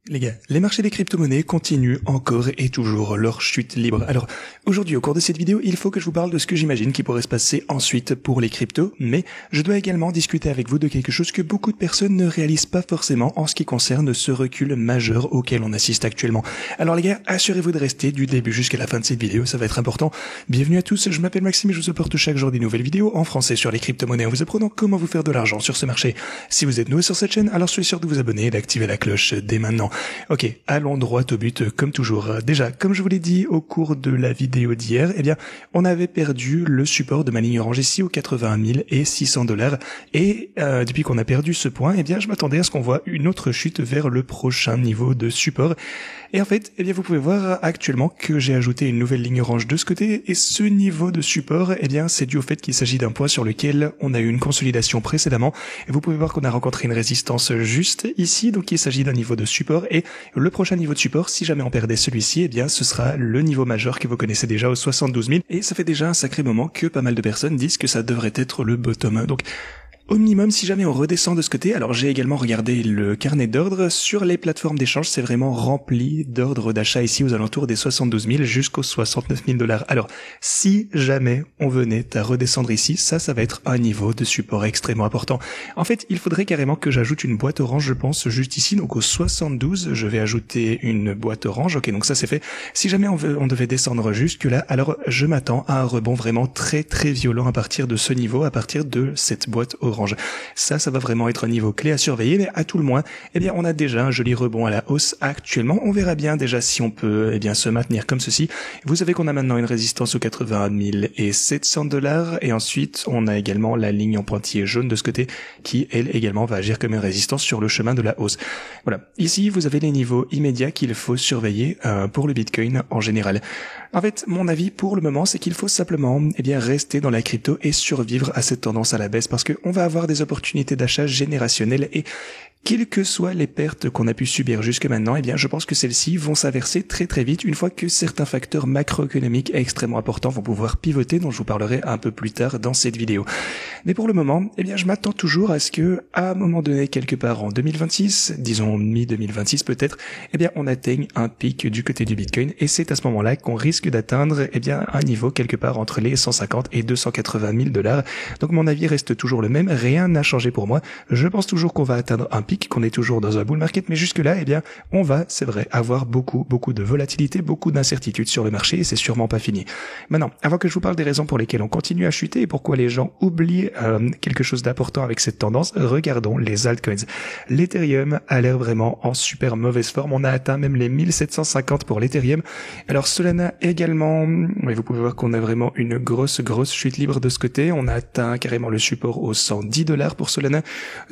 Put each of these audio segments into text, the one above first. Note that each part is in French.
Les gars, les marchés des crypto-monnaies continuent encore et toujours leur chute libre. Alors, aujourd'hui, au cours de cette vidéo, il faut que je vous parle de ce que j'imagine qui pourrait se passer ensuite pour les cryptos, mais je dois également discuter avec vous de quelque chose que beaucoup de personnes ne réalisent pas forcément en ce qui concerne ce recul majeur auquel on assiste actuellement. Alors les gars, assurez-vous de rester du début jusqu'à la fin de cette vidéo, ça va être important. Bienvenue à tous, je m'appelle Maxime et je vous apporte chaque jour des nouvelles vidéos en français sur les crypto-monnaies en vous apprenant comment vous faire de l'argent sur ce marché. Si vous êtes nouveau sur cette chaîne, alors soyez sûr de vous abonner et d'activer la cloche dès maintenant. Ok, allons droit au but comme toujours. Déjà, comme je vous l'ai dit au cours de la vidéo d'hier, eh bien, on avait perdu le support de ma ligne orange ici aux 81 600 $. Et depuis qu'on a perdu ce point, eh bien, je m'attendais à ce qu'on voit une autre chute vers le prochain niveau de support. Et en fait, eh bien, vous pouvez voir actuellement que j'ai ajouté une nouvelle ligne orange de ce côté. Et ce niveau de support, eh bien, c'est dû au fait qu'il s'agit d'un point sur lequel on a eu une consolidation précédemment. Et vous pouvez voir qu'on a rencontré une résistance juste ici. Donc, il s'agit d'un niveau de support. Et le prochain niveau de support, si jamais on perdait celui-ci, eh bien, ce sera le niveau majeur que vous connaissez déjà aux 72 000. Et ça fait déjà un sacré moment que pas mal de personnes disent que ça devrait être le bottom. Donc, au minimum, si jamais on redescend de ce côté, alors j'ai également regardé le carnet d'ordre sur les plateformes d'échange, c'est vraiment rempli d'ordres d'achat ici aux alentours des 72 000 jusqu'aux 69 000 $. Alors, si jamais on venait à redescendre ici, ça va être un niveau de support extrêmement important. En fait, il faudrait carrément que j'ajoute une boîte orange, je pense, juste ici, donc aux 72, je vais ajouter une boîte orange, ok, donc ça c'est fait. Si jamais on devait descendre jusque là, alors je m'attends à un rebond vraiment très très violent à partir de ce niveau, à partir de cette boîte orange. Ça va vraiment être un niveau clé à surveiller, mais à tout le moins, eh bien, on a déjà un joli rebond à la hausse actuellement. On verra bien déjà si on peut, eh bien, se maintenir comme ceci. Vous savez qu'on a maintenant une résistance aux 81 700 $, et ensuite, on a également la ligne en pointillé jaune de ce côté, qui, elle, également, va agir comme une résistance sur le chemin de la hausse. Voilà. Ici, vous avez les niveaux immédiats qu'il faut surveiller, pour le Bitcoin en général. En fait, mon avis pour le moment, c'est qu'il faut simplement, eh bien, rester dans la crypto et survivre à cette tendance à la baisse, parce que on va avoir des opportunités d'achat générationnelles et quelles que soient les pertes qu'on a pu subir jusque maintenant, eh bien, je pense que celles-ci vont s'inverser très très vite une fois que certains facteurs macroéconomiques extrêmement importants vont pouvoir pivoter, dont je vous parlerai un peu plus tard dans cette vidéo. Mais pour le moment, eh bien, je m'attends toujours à ce que, à un moment donné, quelque part en 2026, disons mi-2026 peut-être, eh bien, on atteigne un pic du côté du Bitcoin et c'est à ce moment-là qu'on risque d'atteindre, eh bien, un niveau quelque part entre les 150 et 280 000 $. Donc, mon avis reste toujours le même, rien n'a changé pour moi. Je pense toujours qu'on va atteindre un pic, qu'on est toujours dans un bull market, mais jusque-là, eh bien, on va, c'est vrai, avoir beaucoup de volatilité, beaucoup d'incertitudes sur le marché et c'est sûrement pas fini. Maintenant, avant que je vous parle des raisons pour lesquelles on continue à chuter et pourquoi les gens oublient quelque chose d'important avec cette tendance, regardons les altcoins. L'Ethereum a l'air vraiment en super mauvaise forme. On a atteint même les 1750 pour l'Ethereum. Alors Solana également, oui, vous pouvez voir qu'on a vraiment une grosse chute libre de ce côté. On a atteint carrément le support aux 110 $ pour Solana.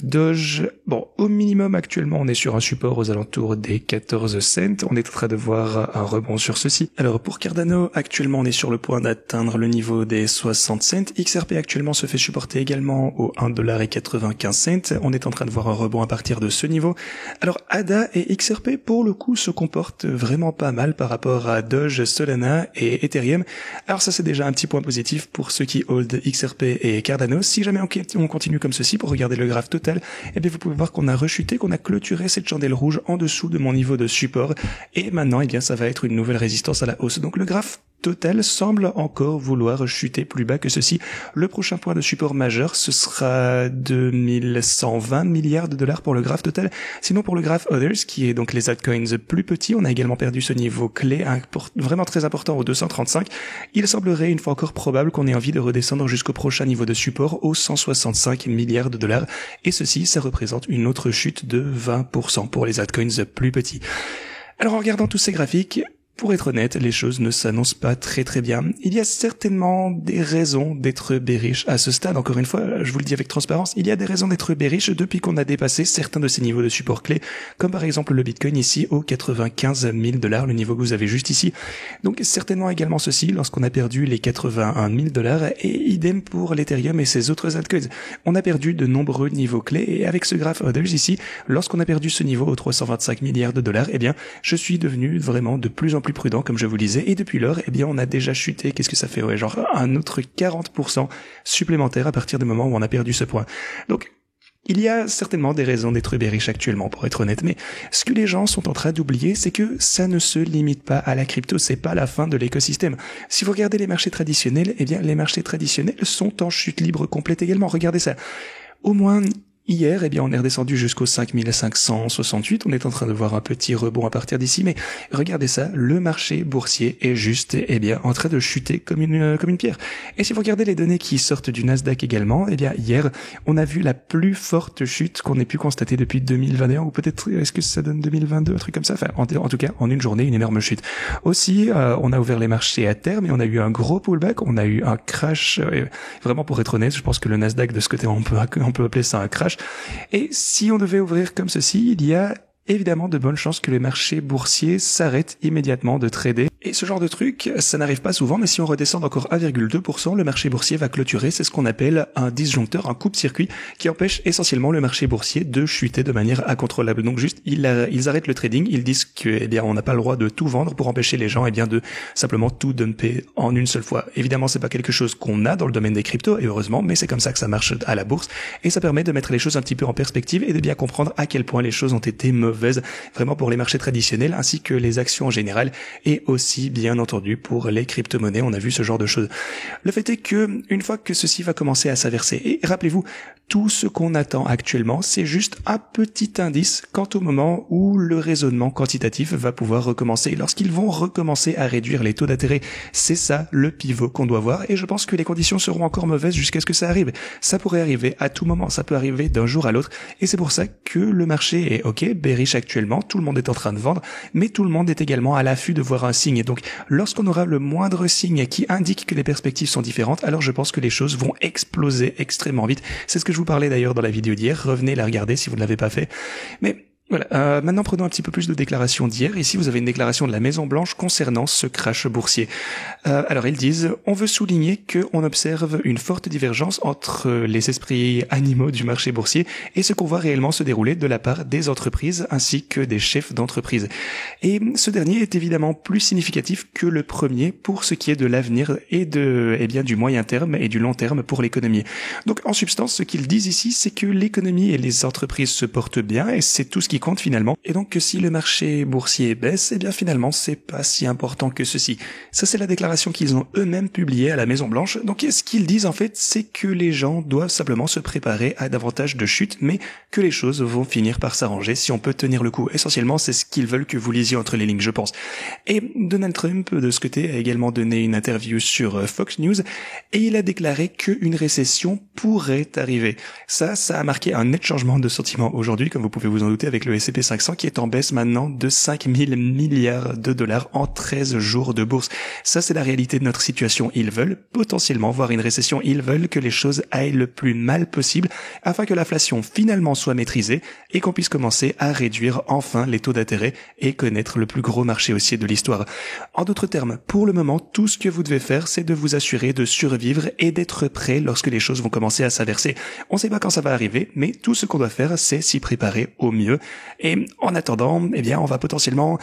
Doge, bon, au minimum actuellement on est sur un support aux alentours des 14 cents. On est en train de voir un rebond sur ceci. Alors pour Cardano, actuellement on est sur le point d'atteindre le niveau des 60 cents. XRP actuellement se fait supporter également aux 1,95 $. On est en train de voir un rebond à partir de ce niveau. Alors ADA et XRP pour le coup se comportent vraiment pas mal par rapport à Doge, Solana et Ethereum. Alors ça c'est déjà un petit point positif pour ceux qui hold XRP et Cardano. Si jamais on continue comme ceci pour regarder le graphe total, eh bien vous pouvez voir qu'on a rechuté, qu'on a clôturé cette chandelle rouge en dessous de mon niveau de support et maintenant eh bien ça va être une nouvelle résistance à la hausse. Donc le graphe total semble encore vouloir chuter plus bas que ceci. Le prochain point de support majeur, ce sera 2120 milliards de $ pour le graphe total. Sinon pour le graphe Others, qui est donc les altcoins plus petits, on a également perdu ce niveau clé vraiment très important au 235. Il semblerait une fois encore probable qu'on ait envie de redescendre jusqu'au prochain niveau de support aux 165 milliards de $. Et ceci, ça représente une autre chute de 20% pour les altcoins plus petits. Alors en regardant tous ces graphiques, pour être honnête, les choses ne s'annoncent pas très bien. Il y a certainement des raisons d'être bearish à ce stade. Encore une fois, je vous le dis avec transparence, il y a des raisons d'être bearish depuis qu'on a dépassé certains de ces niveaux de support clés, comme par exemple le Bitcoin ici aux 95 000 $, le niveau que vous avez juste ici. Donc certainement également ceci lorsqu'on a perdu les 81 000 $, et idem pour l'Ethereum et ses autres altcoins. On a perdu de nombreux niveaux clés, et avec ce graphe Hodls ici, lorsqu'on a perdu ce niveau aux 325 milliards de $, eh bien, je suis devenu vraiment de plus en plus prudent, comme je vous le disais, et depuis lors, eh bien, on a déjà chuté, qu'est-ce que ça fait? Ouais, genre un autre 40% supplémentaire à partir du moment où on a perdu ce point. Donc, Il y a certainement des raisons d'être bearish actuellement, pour être honnête, mais ce que les gens sont en train d'oublier, c'est que ça ne se limite pas à la crypto, c'est pas la fin de l'écosystème. Si vous regardez les marchés traditionnels, eh bien, les marchés traditionnels sont en chute libre complète également. Regardez ça. Au moins, hier, eh bien, on est redescendu jusqu'aux 5568. On est en train de voir un petit rebond à partir d'ici, mais regardez ça, le marché boursier est juste, eh bien, en train de chuter comme une pierre. Et si vous regardez les données qui sortent du Nasdaq également, eh bien, hier, on a vu la plus forte chute qu'on ait pu constater depuis 2021, ou peut-être, est-ce que ça donne 2022, un truc comme ça? Enfin, en tout cas, en une journée, une énorme chute. Aussi, on a ouvert les marchés à terme et on a eu un gros pullback, on a eu un crash, vraiment pour être honnête, je pense que le Nasdaq, de ce côté, on peut appeler ça un crash. Et si on devait ouvrir comme ceci, il y a évidemment de bonnes chances que les marchés boursiers s'arrêtent immédiatement de trader. Et ce genre de truc, ça n'arrive pas souvent, mais si on redescend d'encore 1,2%, le marché boursier va clôturer. C'est ce qu'on appelle un disjoncteur, un coupe-circuit, qui empêche essentiellement le marché boursier de chuter de manière incontrôlable. Donc juste, ils arrêtent le trading, ils disent que, eh bien, on n'a pas le droit de tout vendre pour empêcher les gens, eh bien, de simplement tout dumper en une seule fois. Évidemment, c'est pas quelque chose qu'on a dans le domaine des cryptos, et heureusement, mais c'est comme ça que ça marche à la bourse, et ça permet de mettre les choses un petit peu en perspective et de bien comprendre à quel point les choses ont été mauvaises, vraiment pour les marchés traditionnels, ainsi que les actions en général, et aussi, bien entendu, pour les crypto-monnaies. On a vu ce genre de choses. Le fait est que, une fois que ceci va commencer à s'inverser, et rappelez-vous, tout ce qu'on attend actuellement, c'est juste un petit indice quant au moment où le raisonnement quantitatif va pouvoir recommencer. Lorsqu'ils vont recommencer à réduire les taux d'intérêt, c'est ça le pivot qu'on doit voir, et je pense que les conditions seront encore mauvaises jusqu'à ce que ça arrive. Ça pourrait arriver à tout moment, ça peut arriver d'un jour à l'autre, et c'est pour ça que le marché est ok, bearish actuellement, tout le monde est en train de vendre, mais tout le monde est également à l'affût de voir un signe. Donc, lorsqu'on aura le moindre signe qui indique que les perspectives sont différentes, alors je pense que les choses vont exploser extrêmement vite. C'est ce que je vous parlais d'ailleurs dans la vidéo d'hier. Revenez la regarder si vous ne l'avez pas fait. Mais voilà, maintenant prenons un petit peu plus de déclarations d'hier. Ici, vous avez une déclaration de la Maison Blanche concernant ce crash boursier. Alors, ils disent « On veut souligner qu'on observe une forte divergence entre les esprits animaux du marché boursier et ce qu'on voit réellement se dérouler de la part des entreprises ainsi que des chefs d'entreprise. Et ce dernier est évidemment plus significatif que le premier pour ce qui est de l'avenir et du moyen terme et du long terme pour l'économie. Donc, en substance, ce qu'ils disent ici, c'est que l'économie et les entreprises se portent bien et c'est tout ce qui compte finalement, et donc que si le marché boursier baisse, eh bien finalement c'est pas si important que ceci. Ça c'est la déclaration qu'ils ont eux-mêmes publiée à la Maison Blanche. Donc ce qu'ils disent en fait, c'est que les gens doivent simplement se préparer à davantage de chutes, mais que les choses vont finir par s'arranger si on peut tenir le coup. Essentiellement c'est ce qu'ils veulent que vous lisiez entre les lignes, je pense. Et Donald Trump de ce côté a également donné une interview sur Fox News et il a déclaré qu'une récession pourrait arriver. Ça a marqué un net changement de sentiment aujourd'hui, comme vous pouvez vous en douter, avec le S&P 500 qui est en baisse maintenant de 5000 milliards de dollars en 13 jours de bourse. Ça, c'est la réalité de notre situation. Ils veulent potentiellement voir une récession. Ils veulent que les choses aillent le plus mal possible afin que l'inflation finalement soit maîtrisée et qu'on puisse commencer à réduire enfin les taux d'intérêt et connaître le plus gros marché haussier de l'histoire. En d'autres termes, pour le moment, tout ce que vous devez faire, c'est de vous assurer de survivre et d'être prêt lorsque les choses vont commencer à s'inverser. On ne sait pas quand ça va arriver, mais tout ce qu'on doit faire, c'est s'y préparer au mieux. Et en attendant, eh bien, on va potentiellement...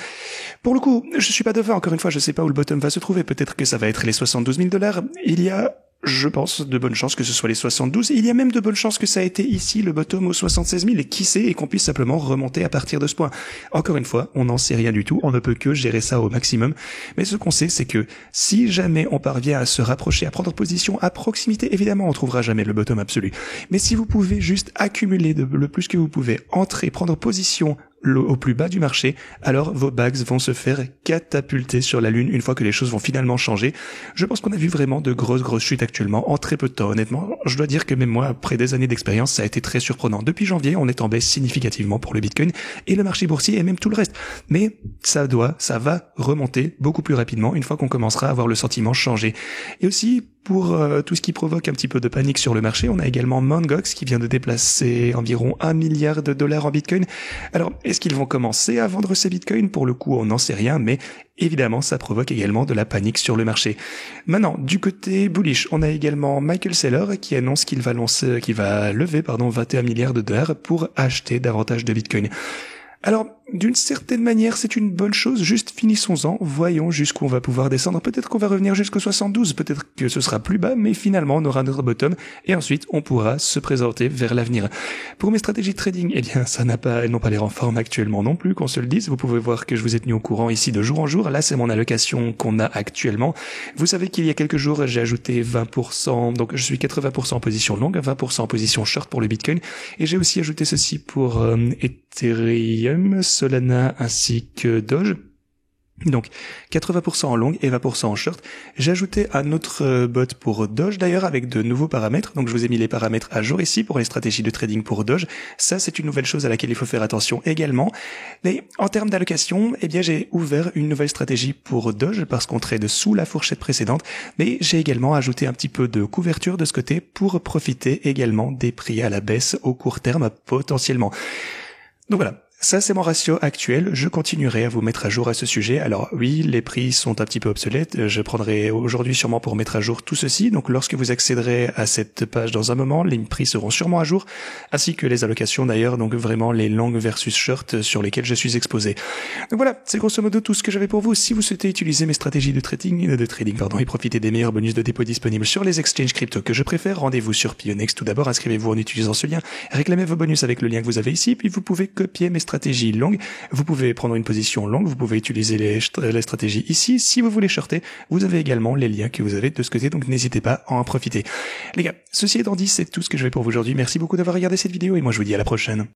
Pour le coup, je suis pas devin, encore une fois, je sais pas où le bottom va se trouver. Peut-être que ça va être les 72 000 $. Il y a, je pense, de bonnes chances que ce soit les 72. Il y a même de bonnes chances que ça a été ici le bottom aux 76 000 et qui sait, et qu'on puisse simplement remonter à partir de ce point. Encore une fois, on n'en sait rien du tout. On ne peut que gérer ça au maximum. Mais ce qu'on sait, c'est que si jamais on parvient à se rapprocher, à prendre position à proximité, évidemment, on trouvera jamais le bottom absolu. Mais si vous pouvez juste accumuler le plus que vous pouvez, entrer, prendre position au plus bas du marché, alors vos bags vont se faire catapulter sur la lune une fois que les choses vont finalement changer. Je pense qu'on a vu vraiment de grosses chutes actuellement en très peu de temps. Honnêtement, je dois dire que même moi, après des années d'expérience, ça a été très surprenant. Depuis janvier, on est en baisse significativement pour le Bitcoin et le marché boursier et même tout le reste. Mais ça va remonter beaucoup plus rapidement une fois qu'on commencera à avoir le sentiment changer. Et aussi, pour tout ce qui provoque un petit peu de panique sur le marché, on a également Mt. Gox qui vient de déplacer environ 1 milliard de dollars en Bitcoin. Alors, est-ce qu'ils vont commencer à vendre ces Bitcoins? Pour le coup, on n'en sait rien, mais évidemment, ça provoque également de la panique sur le marché. Maintenant, du côté bullish, on a également Michael Saylor qui annonce qu'il va lever 21 milliards de dollars pour acheter davantage de Bitcoin. Alors, d'une certaine manière, c'est une bonne chose. Juste finissons-en, voyons jusqu'où on va pouvoir descendre. Peut-être qu'on va revenir jusqu'au 72, peut-être que ce sera plus bas, mais finalement, on aura notre bottom et ensuite, on pourra se présenter vers l'avenir. Pour mes stratégies de trading, eh bien, elles n'ont pas l'air en forme actuellement non plus, qu'on se le dise. Vous pouvez voir que je vous ai tenu au courant ici de jour en jour. Là, c'est mon allocation qu'on a actuellement. Vous savez qu'il y a quelques jours, j'ai ajouté 20%, donc je suis 80% en position longue, 20% en position short pour le Bitcoin, et j'ai aussi ajouté ceci pour Ethereum, Solana ainsi que Doge. Donc 80% en long et 20% en short. J'ai ajouté un autre bot pour Doge d'ailleurs avec de nouveaux paramètres. Donc je vous ai mis les paramètres à jour ici pour les stratégies de trading pour Doge. Ça c'est une nouvelle chose à laquelle il faut faire attention également. Mais en termes d'allocation, eh bien j'ai ouvert une nouvelle stratégie pour Doge parce qu'on trade sous la fourchette précédente. Mais j'ai également ajouté un petit peu de couverture de ce côté pour profiter également des prix à la baisse au court terme potentiellement. Donc voilà. Ça, c'est mon ratio actuel. Je continuerai à vous mettre à jour à ce sujet. Alors oui, les prix sont un petit peu obsolètes. Je prendrai aujourd'hui sûrement pour mettre à jour tout ceci. Donc lorsque vous accéderez à cette page dans un moment, les prix seront sûrement à jour, ainsi que les allocations d'ailleurs, donc vraiment les longues versus short sur lesquelles je suis exposé. Donc voilà, c'est grosso modo tout ce que j'avais pour vous. Si vous souhaitez utiliser mes stratégies de trading, et profiter des meilleurs bonus de dépôt disponibles sur les exchanges crypto que je préfère, rendez-vous sur Pionex. Tout d'abord, inscrivez-vous en utilisant ce lien, réclamez vos bonus avec le lien que vous avez ici, puis vous pouvez copier mes stratégie longue, vous pouvez prendre une position longue, vous pouvez utiliser les stratégies ici. Si vous voulez shorter, vous avez également les liens que vous avez de ce côté, donc n'hésitez pas à en profiter. Les gars, ceci étant dit, c'est tout ce que je vais pour vous aujourd'hui. Merci beaucoup d'avoir regardé cette vidéo et moi je vous dis à la prochaine.